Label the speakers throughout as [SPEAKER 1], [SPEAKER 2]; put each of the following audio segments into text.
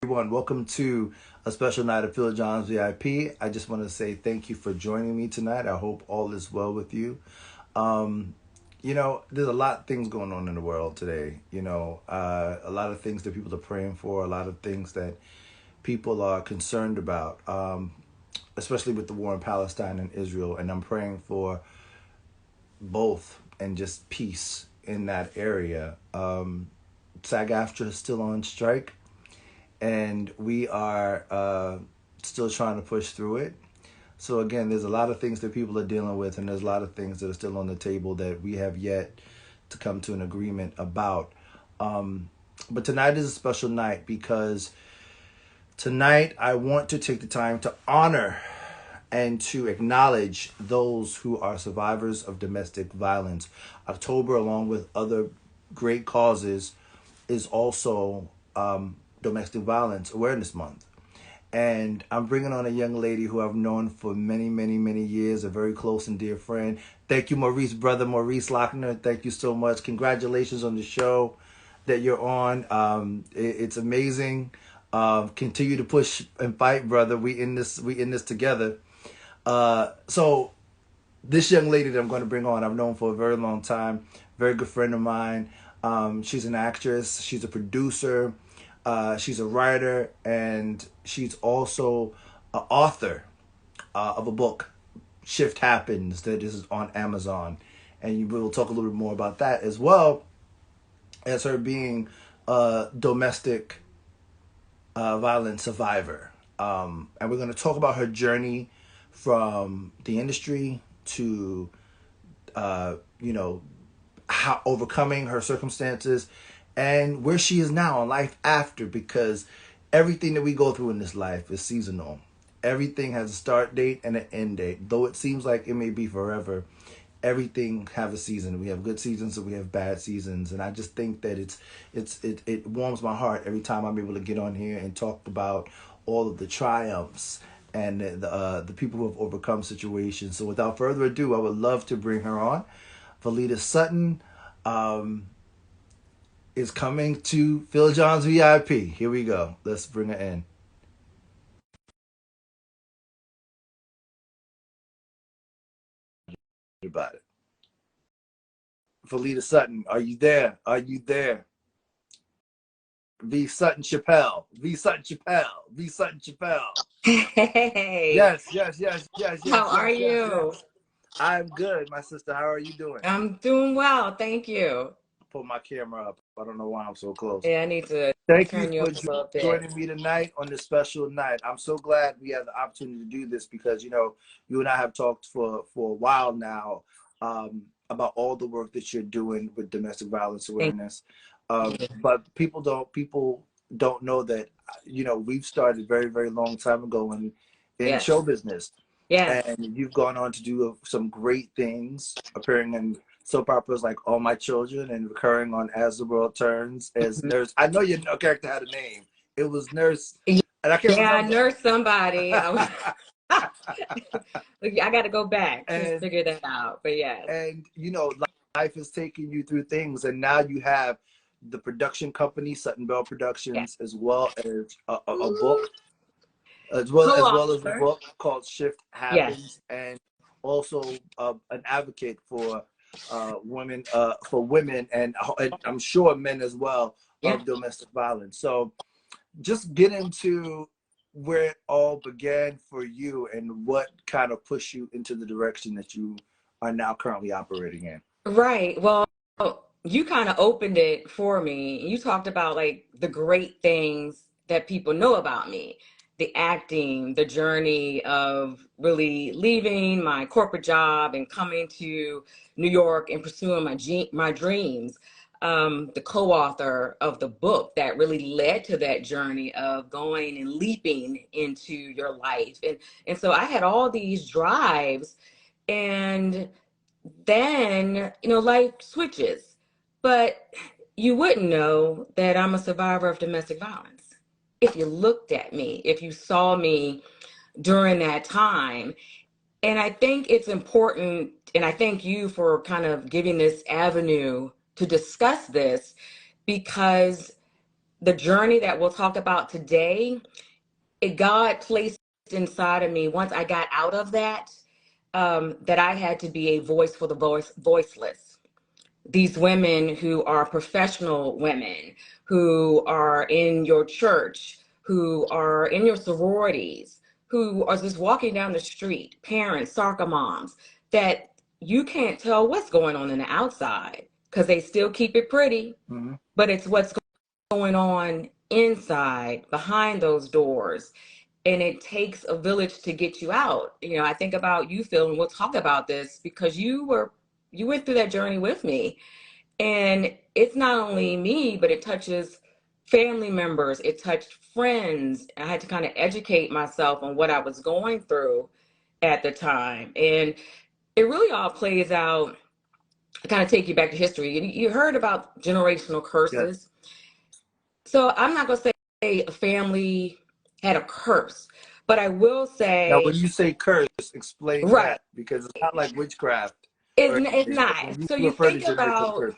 [SPEAKER 1] Everyone, welcome to a special night of Phil John's VIP. I just want to say thank you for joining me tonight. I hope all is well with you. Um, there's a lot of things going on in the world today. A lot of things that people are praying for, a lot of things that people are concerned about, especially with the war in Palestine and Israel. And I'm praying for both and just peace in that area. SAG-AFTRA is still on strike, and we are still trying to push through it. So again, there's a lot of things that people are dealing with, and there's a lot of things that are still on the table that we have yet to come to an agreement about. But tonight is a special night because tonight I want to take the time to honor and to acknowledge those who are survivors of domestic violence. October, along with other great causes, is also Domestic Violence Awareness Month. And I'm bringing on a young lady who I've known for many, many, many years, a very close and dear friend. Thank you, Maurice, brother Maurice Lochner. Thank you so much. Congratulations on the show that you're on. It's amazing. Continue to push and fight, brother. We in this together. So this young lady that I'm going to bring on, I've known for a very long time. Very good friend of mine. She's an actress. She's a producer. She's a writer, and she's also an author of a book, Shift Happens, that is on Amazon. And we'll talk a little bit more about that, as well as her being a domestic violence survivor. And we're going to talk about her journey from the industry to, how overcoming her circumstances and where she is now in life after, because everything that we go through in this life is seasonal. Everything has a start date and an end date. Though it seems like it may be forever, everything have a season. We have good seasons and we have bad seasons. And I just think that it warms my heart every time I'm able to get on here and talk about all of the triumphs and the people who have overcome situations. So without further ado, I would love to bring her on. Valeta Sutton is coming to Phil John's VIP. Here we go. Let's bring her in. About it. Valeta Sutton, are you there? Are you there? V. Sutton-Chappelle. V. Sutton-Chappelle. V. Sutton-Chappelle.
[SPEAKER 2] Hey,
[SPEAKER 1] Yes.
[SPEAKER 2] how are you?
[SPEAKER 1] I'm good, my sister. How are you doing?
[SPEAKER 2] I'm doing well, thank you.
[SPEAKER 1] Put my camera up. I don't know why I'm so close.
[SPEAKER 2] Yeah, I need to
[SPEAKER 1] Thank you
[SPEAKER 2] turn you
[SPEAKER 1] for
[SPEAKER 2] up a little bit.
[SPEAKER 1] joining me tonight on this special night. I'm so glad we have the opportunity to do this because, you and I have talked for a while now about all the work that you're doing with domestic violence
[SPEAKER 2] Thank
[SPEAKER 1] awareness.
[SPEAKER 2] you.
[SPEAKER 1] But people don't know that, we've started very, very long time ago in show
[SPEAKER 2] Yes,
[SPEAKER 1] business.
[SPEAKER 2] yes.
[SPEAKER 1] And you've gone on to do some great things, appearing in soap operas like All My Children and recurring on As the World Turns as
[SPEAKER 2] Mhm.
[SPEAKER 1] Nurse. I know your character had a name. It was Nurse, and I can't
[SPEAKER 2] Yeah, I
[SPEAKER 1] remember.
[SPEAKER 2] nursed somebody. I got to go back to
[SPEAKER 1] and
[SPEAKER 2] figure that out. But yes.
[SPEAKER 1] and life is taking you through things, and now you have the production company Sutton-Belle
[SPEAKER 2] Yeah.
[SPEAKER 1] Productions, as well as a book, as well as a
[SPEAKER 2] Co-author.
[SPEAKER 1] book called Shift
[SPEAKER 2] Yes.
[SPEAKER 1] Happens, and also an advocate for women and I'm sure men as well
[SPEAKER 2] Yeah.
[SPEAKER 1] of domestic violence. So just get into where it all began for you and what kind of pushed you into the direction that you are now currently operating in.
[SPEAKER 2] Right. Well, you kind of opened it for me. You talked about like the great things that people know about me, the acting, the journey of really leaving my corporate job and coming to New York and pursuing my dreams. The co-author of the book that really led to that journey of going and leaping into your life. And so I had all these drives, and then life switches. But you wouldn't know that I'm a survivor of domestic violence if you looked at me, if you saw me during that time. And I think it's important, and I thank you for kind of giving this avenue to discuss this, because the journey that we'll talk about today, God placed inside of me once I got out of that, that I had to be a voice for the voiceless. These women who are professional women, who are in your church, who are in your sororities, who are just walking down the street, parents, soccer moms, that you can't tell what's going on in the outside because they still keep it pretty, but it's what's going on inside behind those doors. And it takes a village to get you out. You know, I think about you, Phil, and we'll talk about this because you went through that journey with me. And it's not only me, but it touches family members, it touched friends. I had to kind of educate myself on what I was going through at the time. And it really all plays out, to kind of take you back to history. You heard about generational curses. Yes. So I'm not going to say a family had a curse, but I will say.
[SPEAKER 1] Now, when you say curse, explain that, because it's not like witchcraft.
[SPEAKER 2] It's not. So you think about,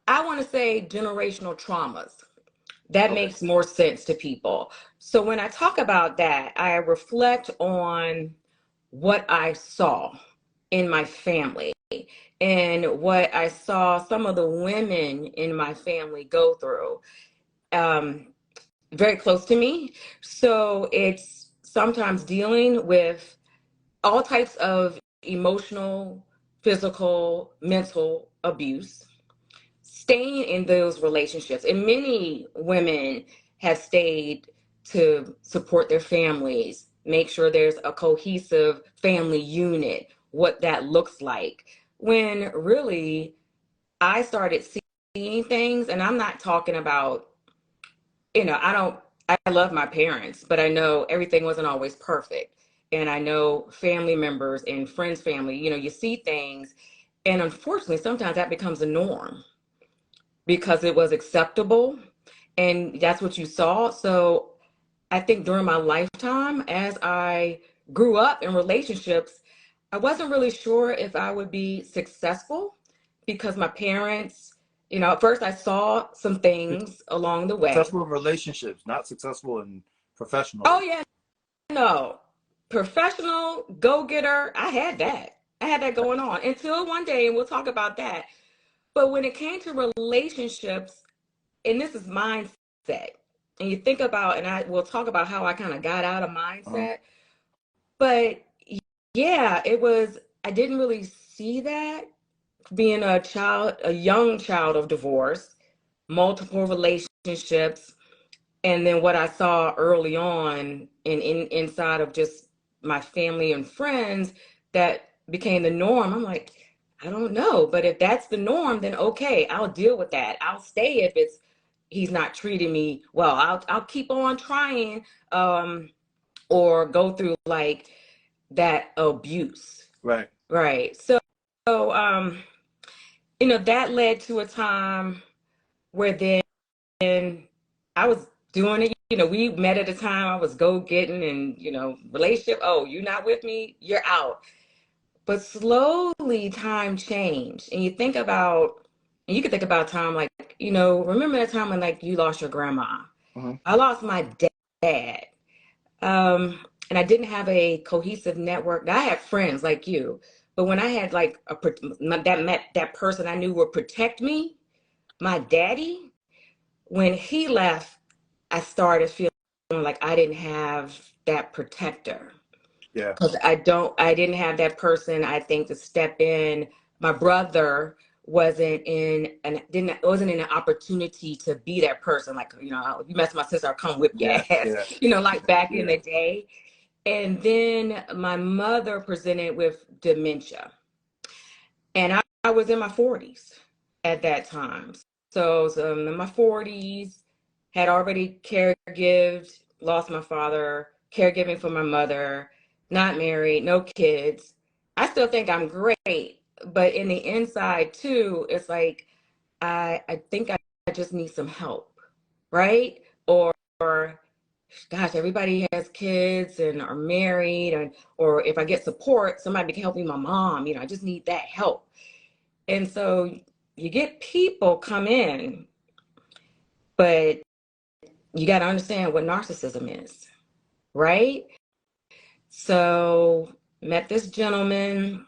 [SPEAKER 2] I want to say generational traumas. That makes more sense to people. So when I talk about that, I reflect on what I saw in my family and what I saw some of the women in my family go through. Very close to me. So it's sometimes dealing with all types of emotional, physical, mental abuse, staying in those relationships. And many women have stayed to support their families, make sure there's a cohesive family unit, what that looks like. When really I started seeing things, and I'm not talking about, I love my parents, but I know everything wasn't always perfect. And I know family members and friends' family, you see things. And unfortunately, sometimes that becomes a norm because it was acceptable and that's what you saw. So I think during my lifetime, as I grew up in relationships, I wasn't really sure if I would be successful because my parents, at first I saw some things along the way.
[SPEAKER 1] Successful in relationships, not successful in professional.
[SPEAKER 2] Oh, yeah. No. Professional, go-getter, I had that going on until one day, and we'll talk about that. But when it came to relationships, and this is mindset, and you think about, and we'll talk about how I kind of got out of mindset, but yeah, I didn't really see that being a young child of divorce, multiple relationships, and then what I saw early on inside of just my family and friends that became the norm. I'm like, I don't know, but if that's the norm, then okay, I'll deal with that. I'll stay if he's not treating me well. I'll keep on trying, or go through like that abuse.
[SPEAKER 1] Right.
[SPEAKER 2] So, that led to a time where then I was doing it. We met at a time I was go-getting and, relationship. Oh, you're not with me, you're out. But slowly time changed. And you can think about time like, remember that time when like you lost your grandma? I lost my dad. And I didn't have a cohesive network. I had friends like you, but when I had like that person I knew would protect me, my daddy, when he left, I started feeling like I didn't have that protector.
[SPEAKER 1] Yeah.
[SPEAKER 2] Because I didn't have that person, I think, to step in. My brother wasn't in an opportunity to be that person. Like, if you mess with my sister, I'll come whip your ass, like back in the day. And then my mother presented with dementia. And I was in my 40s at that time. So in my 40s, had already caregived, lost my father, caregiving for my mother, not married, no kids. I still think I'm great, but in the inside too, it's like, I think I just need some help, right? Or gosh, everybody has kids and are married, or if I get support, somebody can help me, my mom, I just need that help. And so you get people come in, but you got to understand what narcissism is, right? So met this gentleman,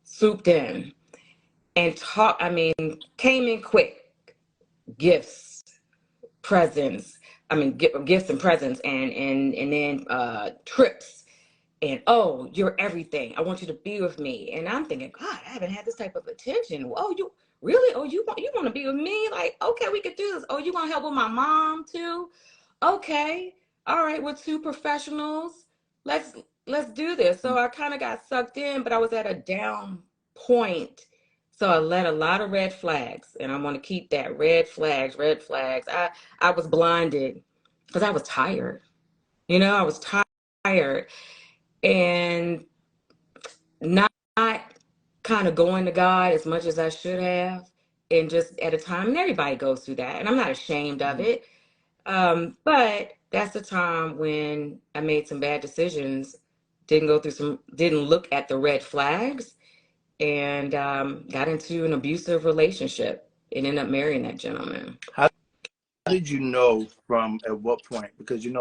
[SPEAKER 2] swooped in and came in quick. Gifts, presents, gifts and presents, and then trips. And oh, you're everything. I want you to be with me. And I'm thinking, God, I haven't had this type of attention. Oh, you really? Oh, you want to be with me? Like, okay, we could do this. Oh, you want to help with my mom too? Okay, all right. We're two professionals. Let's do this. So I kind of got sucked in, but I was at a down point. So I let a lot of red flags, and I want to keep that red flags, red flags. I was blinded because I was tired. I was tired and not kind of going to God as much as I should have, and just at a time, and everybody goes through that, and I'm not ashamed of it. But that's the time when I made some bad decisions, didn't look at the red flags, and got into an abusive relationship and ended up marrying that gentleman.
[SPEAKER 1] How did you know from at what point? Because a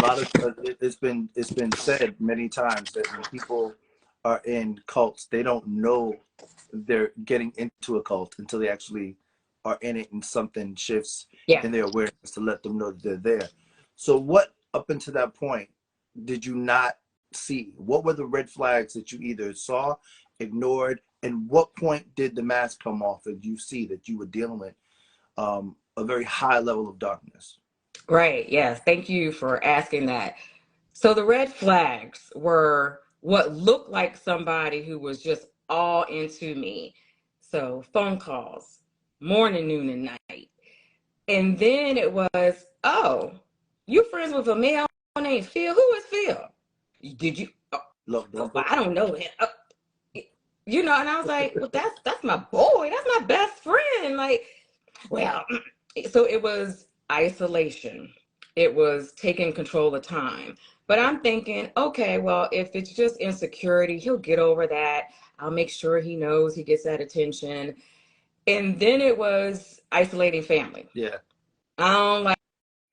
[SPEAKER 1] lot of it's been said many times that when people are in cults, they don't know they're getting into a cult until they actually are in it, and something shifts
[SPEAKER 2] Yeah.
[SPEAKER 1] in their awareness to let them know that they're there. So what up until that point did you not see? What were the red flags that you either saw, ignored, and what point did the mask come off and you see that you were dealing with a very high level of darkness?
[SPEAKER 2] Right. Yes. Thank you for asking that. So the red flags were what looked like somebody who was just all into me. So phone calls, morning, noon, and night. And then it was, oh, you friends with a male named Phil? Who is Phil? Did you?
[SPEAKER 1] Look,
[SPEAKER 2] Oh,
[SPEAKER 1] don't put.
[SPEAKER 2] I don't know him. And I was like, well, that's my boy. That's my best friend. Like, well, so it was isolation. It was taking control of time. But I'm thinking, okay, well, if it's just insecurity, he'll get over that. I'll make sure he knows he gets that attention. And then it was isolating family.
[SPEAKER 1] Yeah.
[SPEAKER 2] I don't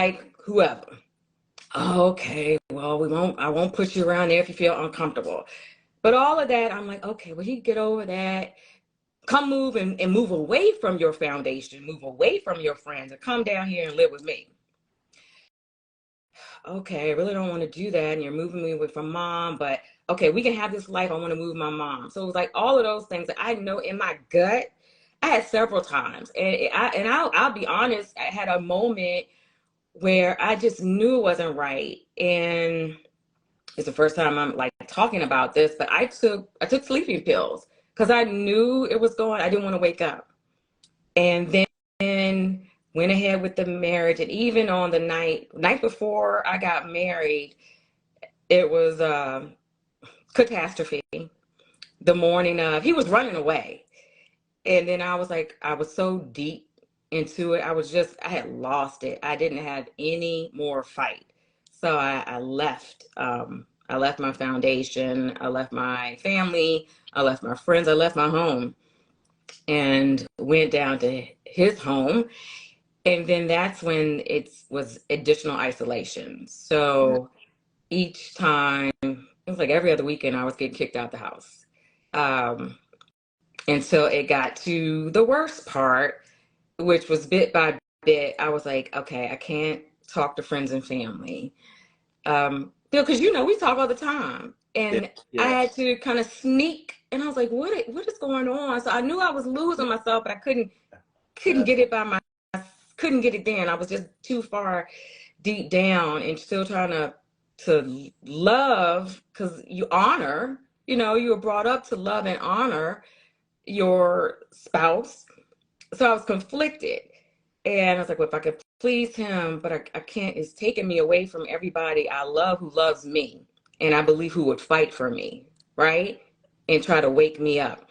[SPEAKER 2] like whoever. Okay, well, I won't put you around there if you feel uncomfortable. But all of that, I'm like, okay, well, he get over that. Come move and move away from your foundation, move away from your friends, and come down here and live with me. Okay, I really don't want to do that. And you're moving me away from mom, but okay, we can have this life. I want to move my mom. So it was like all of those things that I know in my gut. I had several times, and I'll be honest. I had a moment where I just knew it wasn't right, and it's the first time I'm like talking about this. But I took sleeping pills because I knew it was going. I didn't want to wake up, and then went ahead with the marriage. And even on the night before I got married, it was a catastrophe. The morning of, he was running away. And then I was like, I was so deep into it. I had lost it. I didn't have any more fight. So I left. I left my foundation. I left my family. I left my friends. I left my home and went down to his home. And then that's when it was additional isolation. So each time, it was like every other weekend, I was getting kicked out the house. And so it got to the worst part, which was bit by bit. I was like, okay, I can't talk to friends and family. Because we talk all the time.
[SPEAKER 1] Yeah.
[SPEAKER 2] And I
[SPEAKER 1] Yeah.
[SPEAKER 2] had to kind of sneak, and I was like, what is going on? So I knew I was losing myself, but I couldn't get it couldn't get it then. I was just too far deep down and still trying to love, because you honor, you were brought up to love and honor your spouse. So I was conflicted. And I was like, well, if I could please him, but I can't, it's taking me away from everybody I love who loves me. And I believe who would fight for me, right? And try to wake me up.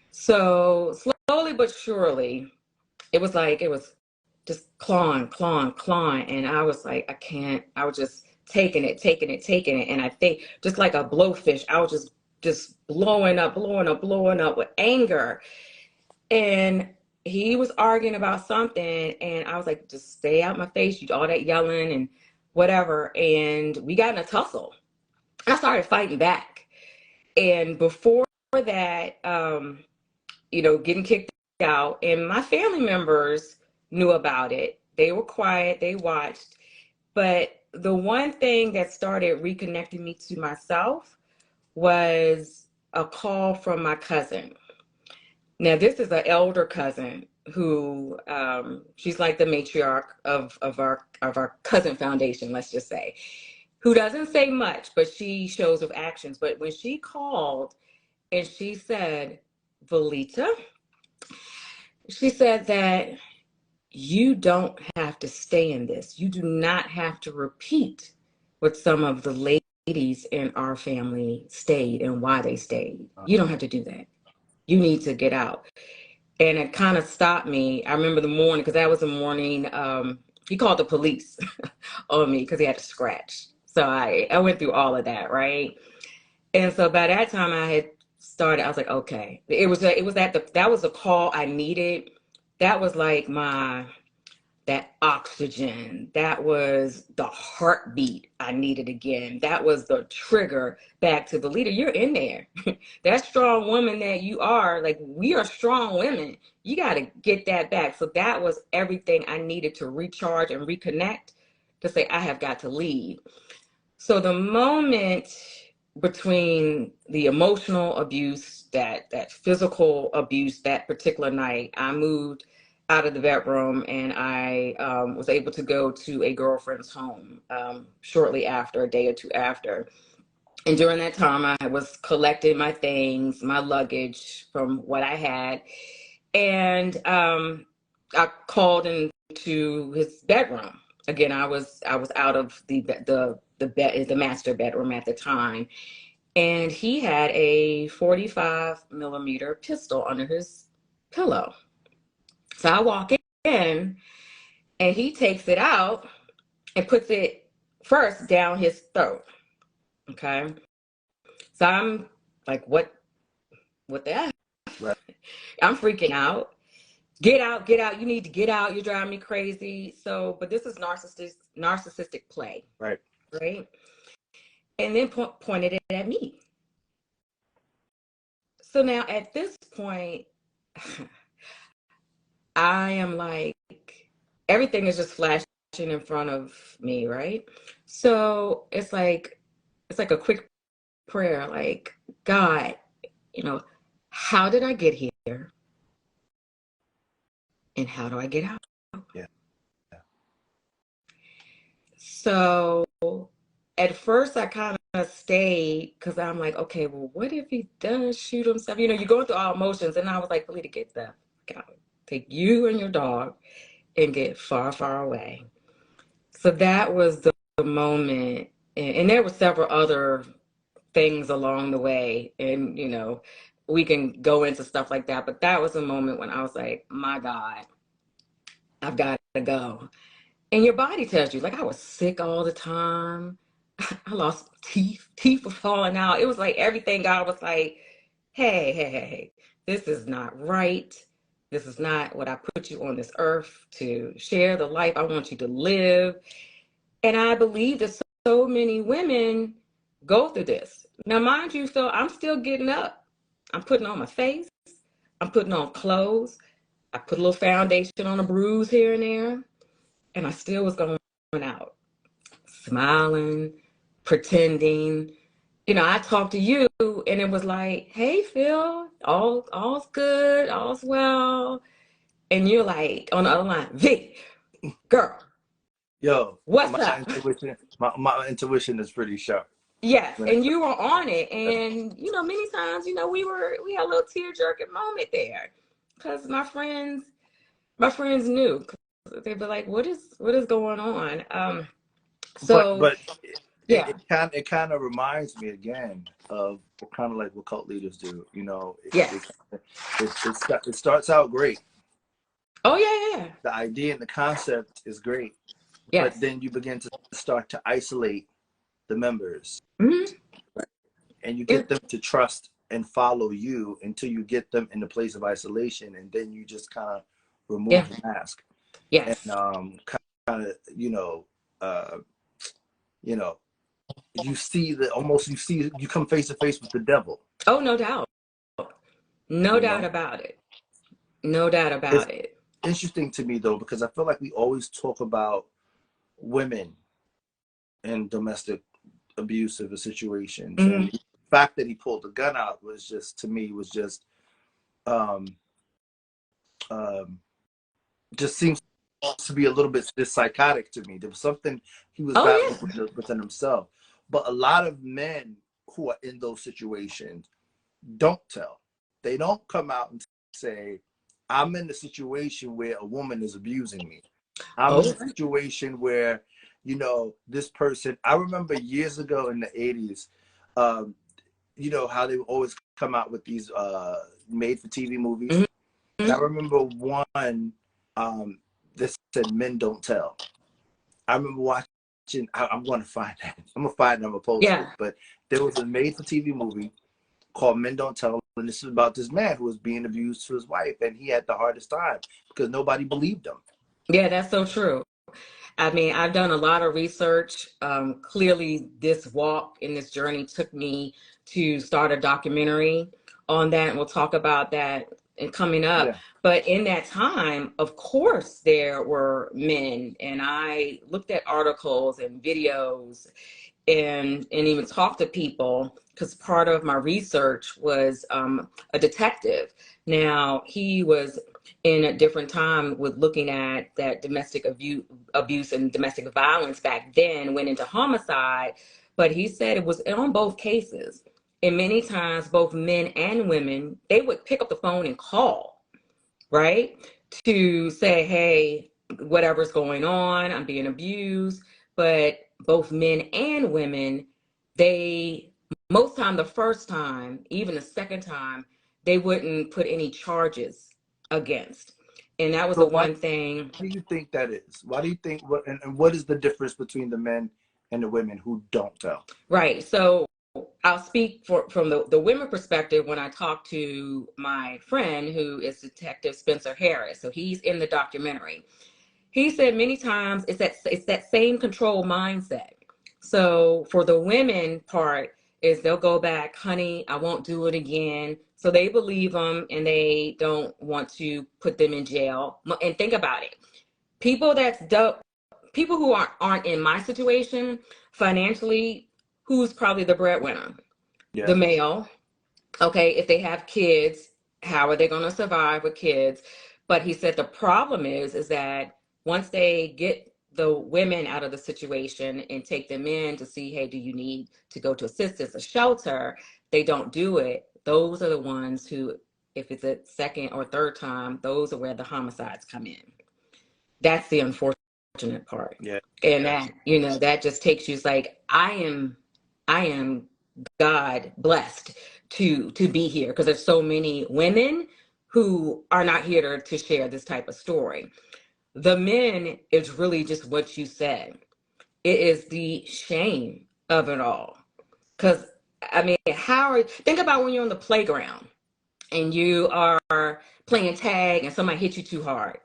[SPEAKER 2] So slowly but surely, it was just clawing. And I was like, I can't, I was just taking it. And I think just like a blowfish, I was just blowing up with anger. And he was arguing about something, and I was like, just stay out my face, you all that yelling and whatever. And we got in a tussle. I started fighting back. And before that, getting kicked out, and my family members knew about it. They were quiet, they watched. But the one thing that started reconnecting me to myself was a call from my cousin. Now, this is an elder cousin who she's like the matriarch of our cousin foundation, let's just say, who doesn't say much, but she shows with actions. But when she called and she said, Valeta, she said that you don't have to stay in this. You do not have to repeat what some of the ladies in our family stayed and why they stayed. You don't have to do that. You need to get out. And it kind of stopped me. I remember the morning, because that was the morning, he called the police on me because he had a scratch. So I went through all of that, right? And so by that time I had started, I was like, okay. That was the call I needed. That was like that oxygen. That was the heartbeat I needed again. That was the trigger back to the leader. You're in there. That strong woman that you are, like, we are strong women. You got to get that back. So that was everything I needed to recharge and reconnect, to say, I have got to leave. So the moment between the emotional abuse, that physical abuse, that particular night, I moved out of the bedroom, and I was able to go to a girlfriend's home shortly after, a day or two after. And during that time, I was collecting my things, my luggage from what I had. And I called into his bedroom. Again, I was out of the master bedroom at the time. And he had a 45 millimeter pistol under his pillow. So I walk in, and he takes it out and puts it first down his throat. Okay. So I'm like, what the F?
[SPEAKER 1] Right.
[SPEAKER 2] I'm freaking out. Get out, get out. You need to get out. You're driving me crazy. So, but this is narcissistic play.
[SPEAKER 1] Right.
[SPEAKER 2] Right. And then pointed it at me. So now at this point, I am like, everything is just flashing in front of me, right? So it's like a quick prayer, like, God, how did I get here? And how do I get out?
[SPEAKER 1] Yeah.
[SPEAKER 2] So at first I kind of stayed, because I'm like, okay, well, what if he does shoot himself? You're going through all emotions. And I was like, Felita, get the out. Take you and your dog and get far, far away. So that was the moment. And there were several other things along the way. And, we can go into stuff like that. But that was a moment when I was like, my God, I've got to go. And your body tells you, like, I was sick all the time. I lost teeth. Teeth were falling out. It was like everything. God was like, hey, this is not right. This is not what I put you on this earth to share, the life I want you to live. And I believe that so many women go through this. Now, mind you, Phil, I'm still getting up. I'm putting on my face. I'm putting on clothes. I put a little foundation on a bruise here and there. And I still was going out, smiling, pretending. I talked to you, and it was like, hey, Phil, all's good, all's well. And you're like, on the other line, V, girl,
[SPEAKER 1] Yo,
[SPEAKER 2] what's up?
[SPEAKER 1] my intuition is pretty sharp.
[SPEAKER 2] Yes, and you were on it. And, many times, we had a little tear-jerking moment there, because my friends knew. They'd be like, what is going on?
[SPEAKER 1] But
[SPEAKER 2] Yeah.
[SPEAKER 1] it kind of reminds me again of kind of like what cult leaders do.
[SPEAKER 2] Yes.
[SPEAKER 1] It starts out great.
[SPEAKER 2] Oh, yeah.
[SPEAKER 1] The idea and the concept is great.
[SPEAKER 2] Yes.
[SPEAKER 1] But then you begin to start to isolate the members.
[SPEAKER 2] Mm-hmm.
[SPEAKER 1] Right? And you get them to trust and follow you until you get them in the place of isolation, and then you just kind of
[SPEAKER 2] Yeah.
[SPEAKER 1] remove the mask and
[SPEAKER 2] Yes.
[SPEAKER 1] kind of you know you see the almost you come face to face with the devil.
[SPEAKER 2] Oh, no doubt. No
[SPEAKER 1] You
[SPEAKER 2] doubt
[SPEAKER 1] know,
[SPEAKER 2] about it. No doubt
[SPEAKER 1] it's
[SPEAKER 2] about it.
[SPEAKER 1] interesting to me though, because I feel like we always talk about women in domestic abusive situations,
[SPEAKER 2] Hmm.
[SPEAKER 1] and the fact that he pulled the gun out was just, to me, was um um just seems to be a little bit just psychotic to me. There was something he was
[SPEAKER 2] Oh,
[SPEAKER 1] battling
[SPEAKER 2] yeah.
[SPEAKER 1] within himself. But a lot of men who are in those situations don't tell. They don't come out and say, I'm in a situation where a woman is abusing me. I'm in
[SPEAKER 2] Oh,
[SPEAKER 1] a situation where, this person, I remember years ago in the 80s, um, how they would always come out with these made for TV movies. And I
[SPEAKER 2] mm-hmm.
[SPEAKER 1] remember one um, that said "Men Don't Tell." I remember watching. I'm going to find that. I'm gonna find it. I'm gonna post it.
[SPEAKER 2] Yeah.
[SPEAKER 1] But there was a made-for-TV movie called "Men Don't Tell," and this is about this man who was being abused to his wife, and he had the hardest time because nobody believed him.
[SPEAKER 2] Yeah, that's so true. I mean, I've done a lot of research. Clearly, this walk in this journey took me to start a documentary on that, and we'll talk about that and coming up.
[SPEAKER 1] Yeah,
[SPEAKER 2] But in that time, of course, there were men, and I looked at articles and videos and even talk to people because part of my research was a detective. Now he was in a different time with looking at that domestic abuse and domestic violence back then, went into homicide, but he said it was on both cases. And many times, both men and women, they would pick up the phone and call, right? To say, hey, whatever's going on, I'm being abused. But both men and women, they, most time, the first time, even the second time, they wouldn't put any charges against. And that was
[SPEAKER 1] so
[SPEAKER 2] the
[SPEAKER 1] why
[SPEAKER 2] one thing.
[SPEAKER 1] do you think that is? Why do you think, and what is the difference between the men and the women who don't tell?
[SPEAKER 2] Right. So I'll speak from the women perspective when I talk to my friend who is Detective Spencer Harris. So he's in the documentary. He said many times it's that same control mindset. So for the women part is they'll go back, honey, I won't do it again. So they believe them and they don't want to put them in jail. And think about it. People that's people who aren't in my situation financially, who's probably the breadwinner? The
[SPEAKER 1] Yeah.
[SPEAKER 2] male. Okay, if they have kids, how are they going to survive with kids? But he said the problem is that once they get the women out of the situation and take them in to see, hey, do you need to go to assistance, a shelter? They don't do it. Those are the ones who, if it's a second or third time, those are where the homicides come in. That's the unfortunate part.
[SPEAKER 1] Yeah.
[SPEAKER 2] And that, that just takes you, it's like, I am God blessed to be here because there's so many women who are not here to share this type of story. The men is really just what you said. It is the shame of it all. Because I mean, think about when you're on the playground and you are playing tag and somebody hit you too hard.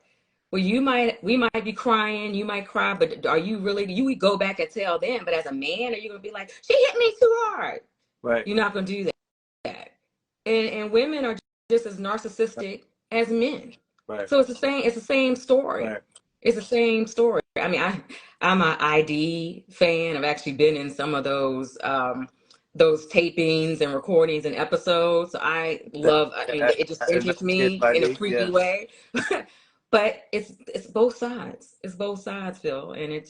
[SPEAKER 2] Well, we might be crying, you might cry, but are you really, you would go back and tell them, but as a man, are you going to be like, she hit me too hard?
[SPEAKER 1] Right.
[SPEAKER 2] You're not going to do that. And women are just as narcissistic as men.
[SPEAKER 1] Right.
[SPEAKER 2] So it's the same story.
[SPEAKER 1] Right.
[SPEAKER 2] It's the same story. I mean, I'm an ID fan. I've actually been in some of those tapings and recordings and episodes. So I
[SPEAKER 1] That,
[SPEAKER 2] love, I mean,
[SPEAKER 1] that
[SPEAKER 2] it just interests
[SPEAKER 1] investigated
[SPEAKER 2] me
[SPEAKER 1] by
[SPEAKER 2] in a
[SPEAKER 1] the,
[SPEAKER 2] freaky
[SPEAKER 1] yeah.
[SPEAKER 2] way. But it's both sides. It's both sides, Phil. And it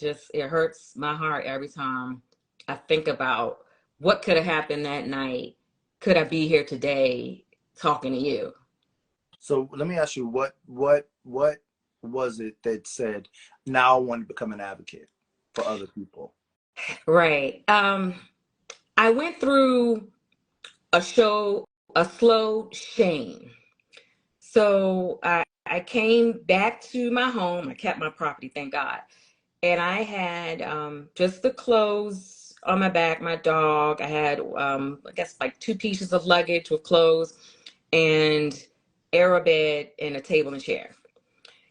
[SPEAKER 2] hurts my heart every time I think about what could have happened that night. Could I be here today talking to you?
[SPEAKER 1] So let me ask you, what was it that said, now I want to become an advocate for other people?
[SPEAKER 2] Right. I went through a show, a slow shame. So I came back to my home. I kept my property, thank God. And I had just the clothes on my back, my dog. I had, I guess, like 2 pieces of luggage with clothes and air bed and a table and chair.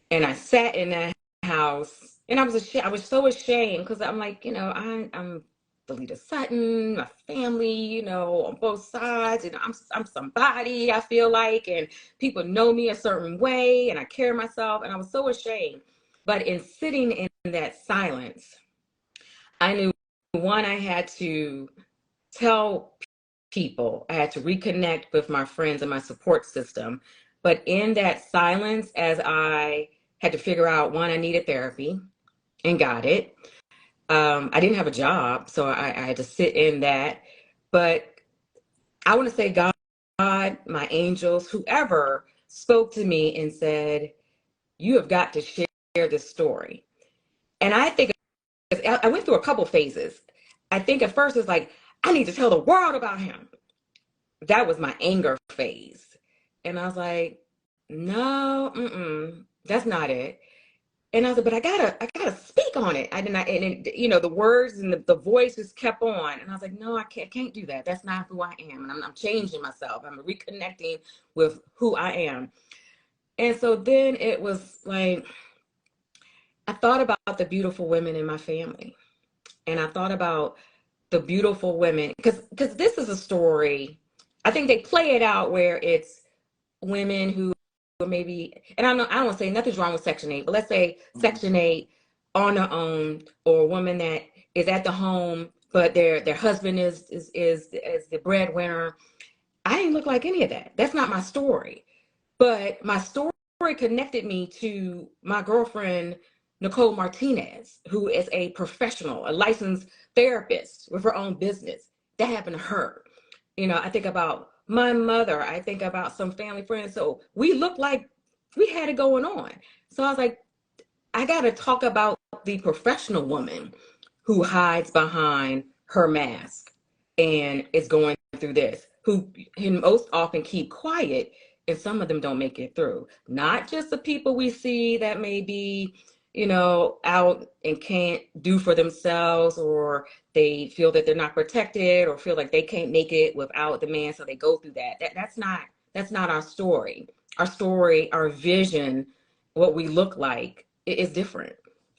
[SPEAKER 2] And I sat in that house, and I was so ashamed because I'm like, I'm Valeta Sutton, my family, on both sides, I'm somebody, I feel like, and people know me a certain way, and I carry myself, and I was so ashamed. But in sitting in that silence, I knew, one, I had to tell people, I had to reconnect with my friends and my support system. But in that silence, as I had to figure out, one, I needed therapy and got it. I didn't have a job, so I had to sit in that. But I want to say God, my angels, whoever spoke to me and said, you have got to share this story. And I think I went through a couple phases. I think at first it's like, I need to tell the world about him. That was my anger phase. And I was like, no, that's not it. And I was like, but I gotta speak on it. I didn't, and it, the words and the voice just kept on. And I was like, no, I can't do that. That's not who I am. And I'm changing myself. I'm reconnecting with who I am. And so then it was like, I thought about the beautiful women in my family. And I thought about the beautiful women, because this is a story, I think they play it out where it's women who maybe, and I don't want to say nothing's wrong with Section 8, but let's say Section 8 on their own, or a woman that is at the home, but their husband is the breadwinner. I didn't look like any of that. That's not my story. But my story connected me to my girlfriend, Nicole Martinez, who is a professional, a licensed therapist with her own business. That happened to her. I think about my mother. I think about some family friends. So we looked like we had it going on. So I was like, I got to talk about the professional woman who hides behind her mask and is going through this, who can most often keep quiet, and some of them don't make it through. Not just the people we see that may be, out and can't do for themselves, or they feel that they're not protected, or feel like they can't make it without the man, so they go through that. That's not our story. Our story, our vision, what we look like is different.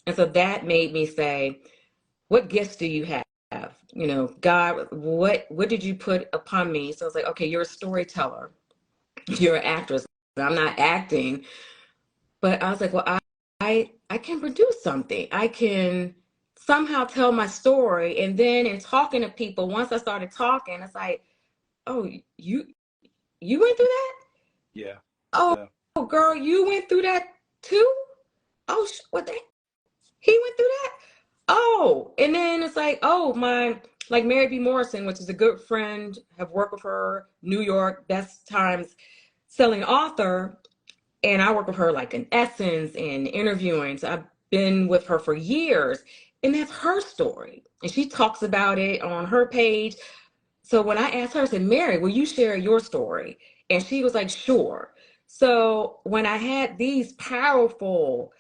[SPEAKER 2] And so that made me say, what gifts do you have? God, what did you put upon me? So I was like, okay, you're a storyteller, you're an actress. I'm not acting, but I was like, well, I can produce something. I can somehow tell my story. And then in talking to people, once I started talking, it's like, oh, you went through that?
[SPEAKER 1] Yeah.
[SPEAKER 2] Oh,
[SPEAKER 1] Yeah.
[SPEAKER 2] girl, you went through that too? Oh, he went through that? Oh, and then it's like, oh, like Mary B. Morrison, which is a good friend, have worked with her, New York, best times selling author. And I work with her like in Essence and interviewing. So I've been with her for years. And that's her story. And she talks about it on her page. So when I asked her, I said, Mary, will you share your story? And she was like, sure. So when I had these powerful,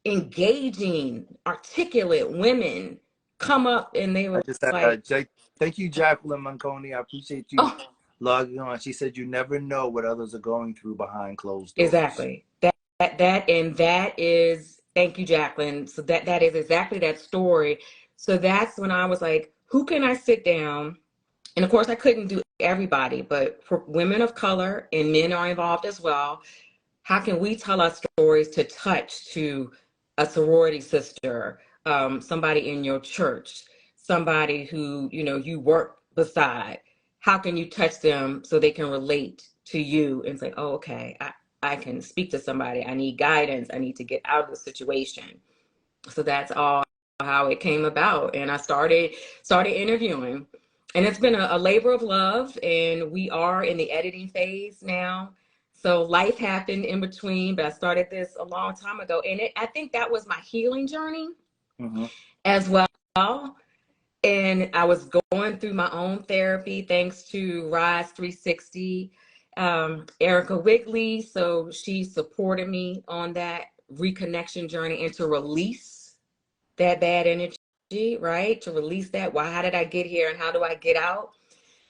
[SPEAKER 2] engaging, articulate women come up, and they
[SPEAKER 1] I
[SPEAKER 2] were
[SPEAKER 1] just had
[SPEAKER 2] like,
[SPEAKER 1] thank you, Jacqueline Manconi. I appreciate you
[SPEAKER 2] oh,
[SPEAKER 1] logging on. She said you never know what others are going through behind closed doors.
[SPEAKER 2] exactly. That is, thank you, Jacqueline. So that is exactly that story. So that's when I was like, who can I sit down? And of course, I couldn't do everybody, but for women of color, and men are involved as well, how can we tell our stories to touch to a sorority sister, somebody in your church, somebody who you work beside? How can you touch them so they can relate to you and say, oh, okay, I can speak to somebody. I need guidance. I need to get out of the situation. So that's all how it came about. And I started interviewing. And it's been a labor of love. And we are in the editing phase now. So life happened in between, but I started this a long time ago. And I think that was my healing journey as well. And I was going through my own therapy thanks to Rise 360, Erica Wigley. So she supported me on that reconnection journey and to release that bad energy. right? To release that. Why, how did I get here and how do I get out?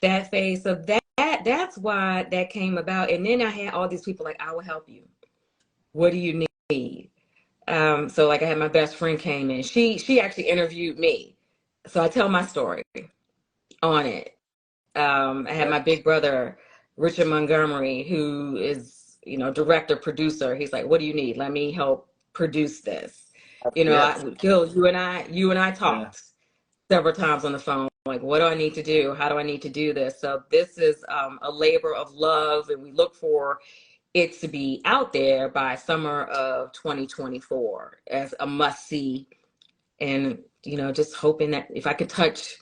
[SPEAKER 2] That phase. So that's why that came about. And then I had all these people like, I will help you. What do you need? So like I had my best friend came in. She actually interviewed me. So I tell my story on it. I had my big brother, Richard Montgomery, who is, director, producer. He's like, what do you need? Let me help produce this.
[SPEAKER 1] Yes.
[SPEAKER 2] Gil, you and I
[SPEAKER 1] Yeah.
[SPEAKER 2] talked several times on the phone. Like, what do I need to do? How do I need to do this? So this is a labor of love, and we look for it to be out there by summer of 2024 as a must see. And, just hoping that if I could touch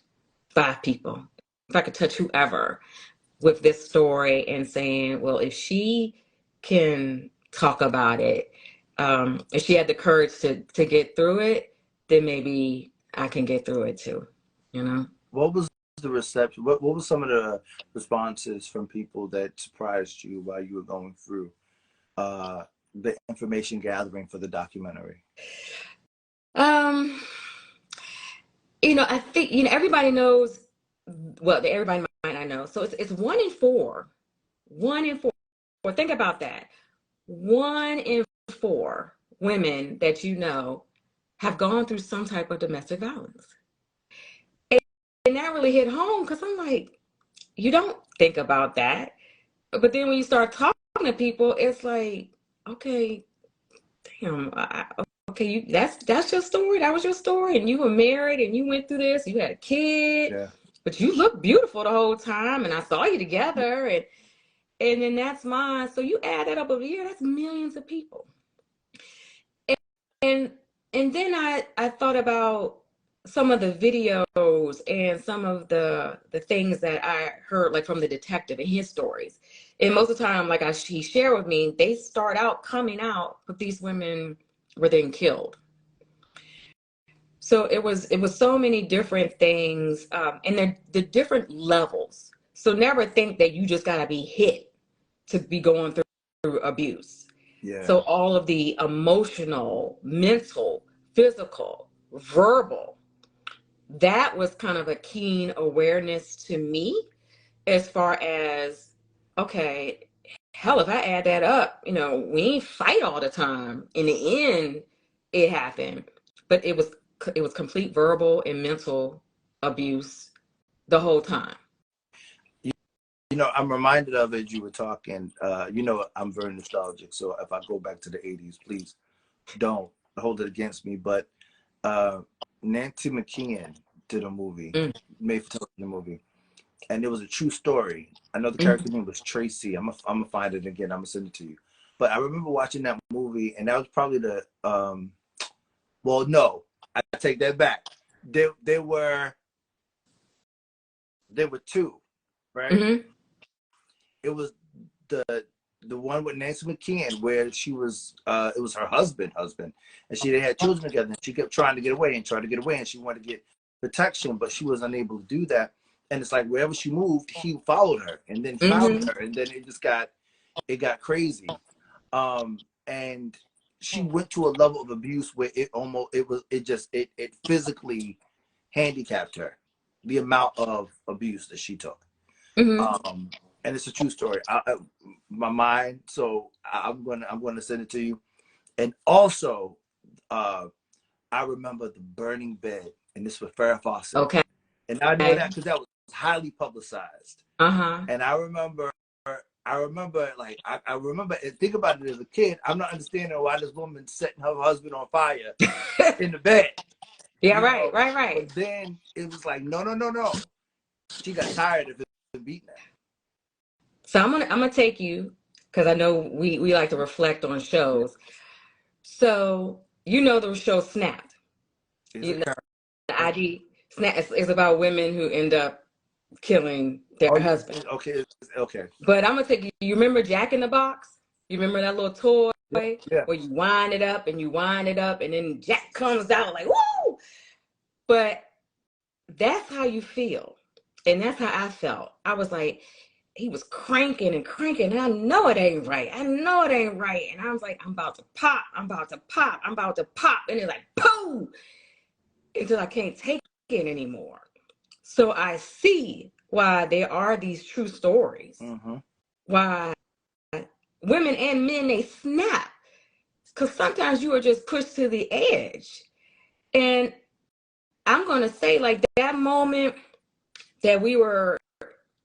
[SPEAKER 2] 5 people, if I could touch whoever with this story and saying, well, if she can talk about it, if she had the courage to get through it, then maybe I can get through it too,
[SPEAKER 1] What was the reception? What was some of the responses from people that surprised you while you were going through the information gathering for the documentary?
[SPEAKER 2] Um, I think, everybody knows, well, everybody might not know. So it's 1 in 4. 1 in 4. Think about that. 1 in 4 women that have gone through some type of domestic violence. And that really hit home because I'm like, you don't think about that. But then when you start talking to people, it's like, okay, damn, okay, that's your story. That was your story, and you were married, and you went through this. You had a kid,
[SPEAKER 1] Yeah.
[SPEAKER 2] but you looked beautiful the whole time, and I saw you together, and then that's mine. So you add that up over a year, that's millions of people. And and then I thought about some of the videos and some of the things that I heard like from the detective and his stories. And most of the time, like he shared with me, they start out coming out, but these women were then killed. So it was so many different things, and they're the different levels. So never think that you just gotta be hit to be going through abuse.
[SPEAKER 1] Yeah.
[SPEAKER 2] So all of the emotional, mental, physical, verbal, that was kind of a keen awareness to me as far as, okay, hell, if I add that up, we ain't fight all the time. In the end, it happened. But it was complete verbal and mental abuse the whole time.
[SPEAKER 1] I'm reminded of it. You were talking. I'm very nostalgic, so if I go back to the '80s, please don't hold it against me. But Nancy McKeon did a movie, made for television movie, and it was a true story. I know the character name was Tracy. I'm gonna find it again. I'm gonna send it to you. But I remember watching that movie, and that was probably the well, no, I take that back. There were 2, right?
[SPEAKER 2] Mm-hmm.
[SPEAKER 1] It was the one with Nancy McKeon where she was it was her husband, and they had children together, and she kept trying to get away, and she wanted to get protection, but she was unable to do that. And it's like wherever she moved, he followed her and then found her, and then it got crazy. And she went to a level of abuse where it physically handicapped her, the amount of abuse that she took. And it's a true story. My mind, so I'm gonna send it to you. And also, I remember the burning bed, and this was Farrah Fawcett.
[SPEAKER 2] Okay.
[SPEAKER 1] And I know that because that was highly publicized. And I remember, like, I remember, and think about it as a kid. I'm not understanding why this woman setting her husband on fire in the bed.
[SPEAKER 2] Yeah, right.
[SPEAKER 1] But then it was like, no. She got tired of it beating her.
[SPEAKER 2] So I'm gonna take you, because I know we like to reflect on shows. So the show Snapped. The ID Snap is about women who end up killing their husband.
[SPEAKER 1] Okay.
[SPEAKER 2] But I'm gonna take you. You remember Jack in the Box? You remember that little toy where you wind it up and you wind it up, and then Jack comes out like woo. But that's how you feel, and that's how I felt. I was like, he was cranking and cranking, and I know it ain't right. And I was like, I'm about to pop, and it's like, boom. until I can't take it anymore. So I see why there are these true stories, why women and men, they snap, because sometimes you are just pushed to the edge. And I'm going to say, like, that moment that we were